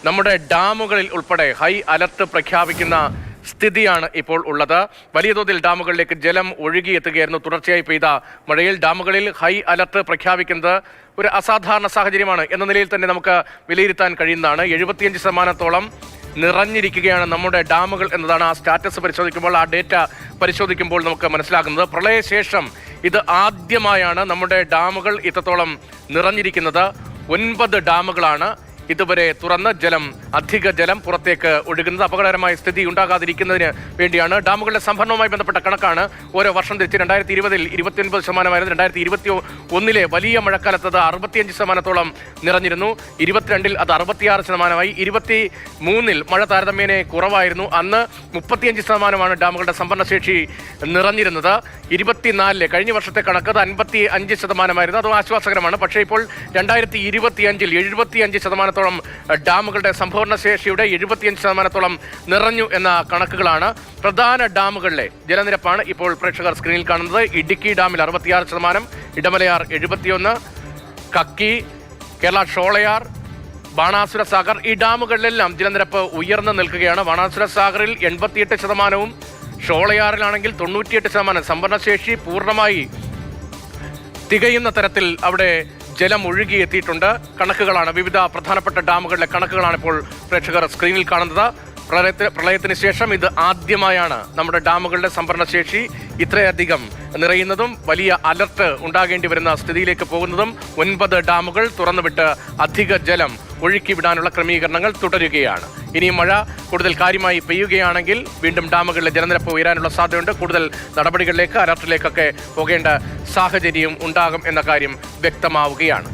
നമ്മുടെ ഡാമുകളിൽ ഉൾപ്പെടെ ഹൈ അലർട്ട് പ്രഖ്യാപിക്കുന്ന സ്ഥിതിയാണ് ഇപ്പോൾ ഉള്ളത്. വലിയ തോതിൽ ഡാമുകളിലേക്ക് ജലം ഒഴുകിയെത്തുകയായിരുന്നു. തുടർച്ചയായി പെയ്ത മഴയിൽ ഡാമുകളിൽ ഹൈ അലർട്ട് പ്രഖ്യാപിക്കുന്നത് ഒരു അസാധാരണ സാഹചര്യമാണ് എന്ന നിലയിൽ തന്നെ നമുക്ക് വിലയിരുത്താൻ കഴിയുന്നതാണ്. 75% നിറഞ്ഞിരിക്കുകയാണ് നമ്മുടെ ഡാമുകൾ എന്നതാണ് ആ സ്റ്റാറ്റസ് പരിശോധിക്കുമ്പോൾ, ആ ഡേറ്റ പരിശോധിക്കുമ്പോൾ നമുക്ക് മനസ്സിലാക്കുന്നത്. പ്രളയശേഷം ഇത് ആദ്യമായാണ് നമ്മുടെ ഡാമുകൾ ഇത്രത്തോളം നിറഞ്ഞിരിക്കുന്നത്. 9 ഡാമുകളാണ് ഇതുവരെ തുറന്ന് അധിക ജലം പുറത്തേക്ക് ഒഴുകുന്നത്. അപകടകരമായ സ്ഥിതി ഉണ്ടാകാതിരിക്കുന്നതിന് വേണ്ടിയാണ്. ഡാമുകളുടെ സംഭരണവുമായി ബന്ധപ്പെട്ട കണക്കാണ് ഓരോ വർഷം തിരിച്ച് 2020 29%, 2021 വലിയ മഴക്കാലത്ത് അത് 65%-ഓളം നിറഞ്ഞിരുന്നു. 22 അത് 66%, 23 മഴ താരതമ്യേന കുറവായിരുന്നു. അന്ന് 35% ഡാമുകളുടെ സംഭരണശേഷി നിറഞ്ഞിരുന്നത്. 24 കഴിഞ്ഞ വർഷത്തെ കണക്ക് 55% അതും ആശ്വാസകരമാണ്. പക്ഷേ ഇപ്പോൾ 2025 75% ഡാമുകളുടെ സംഭരണ ശേഷിയുടെ 75%-ഓളം നിറഞ്ഞു എന്ന കണക്കുകളാണ്. പ്രധാന ഡാമുകളിലെ ജലനിരപ്പാണ് ഇപ്പോൾ പ്രേക്ഷകർ സ്ക്രീനിൽ കാണുന്നത്. ഇടുക്കി ഡാമിൽ 66%, ഇടമലയാർ 71%, കക്കി, കേരള ഷോളയാർ, ബാണാസുര സാഗർ, ഈ ഡാമുകളിലെല്ലാം ജലനിരപ്പ് ഉയർന്നു നിൽക്കുകയാണ്. ബാണാസുര സാഗറിൽ 88%, ഷോളയാറിലാണെങ്കിൽ 98%. സംഭരണശേഷി പൂർണ്ണമായി തികയുന്ന തരത്തിൽ അവിടെ ജലം ഒഴുകിയെത്തിയിട്ടുണ്ട്. കണക്കുകളാണ്, വിവിധ പ്രധാനപ്പെട്ട ഡാമുകളിലെ കണക്കുകളാണ് ഇപ്പോൾ പ്രേക്ഷകർ സ്ക്രീനിൽ കാണുന്നത്. പ്രളയത്തിന് ശേഷം ഇത് ആദ്യമായാണ് നമ്മുടെ ഡാമുകളുടെ സംഭരണശേഷി ഇത്രയധികം നിറയുന്നതും വലിയ അലർട്ട് ഉണ്ടാകേണ്ടി വരുന്ന സ്ഥിതിയിലേക്ക് പോകുന്നതും. 9 ഡാമുകൾ തുറന്നുവിട്ട് അധിക ജലം ഒഴുക്കിവിടാനുള്ള ക്രമീകരണങ്ങൾ തുടരുകയാണ്. ഇനിയും മഴ കൂടുതൽ കാര്യമായി പെയ്യുകയാണെങ്കിൽ വീണ്ടും ഡാമുകളിലെ ജലനിരപ്പ് ഉയരാനുള്ള സാധ്യതയുണ്ട്. കൂടുതൽ നടപടികളിലേക്ക്, അലർട്ടിലേക്കൊക്കെ പോകേണ്ട സാഹചര്യം ഉണ്ടാകും എന്ന കാര്യം വ്യക്തമാവുകയാണ്.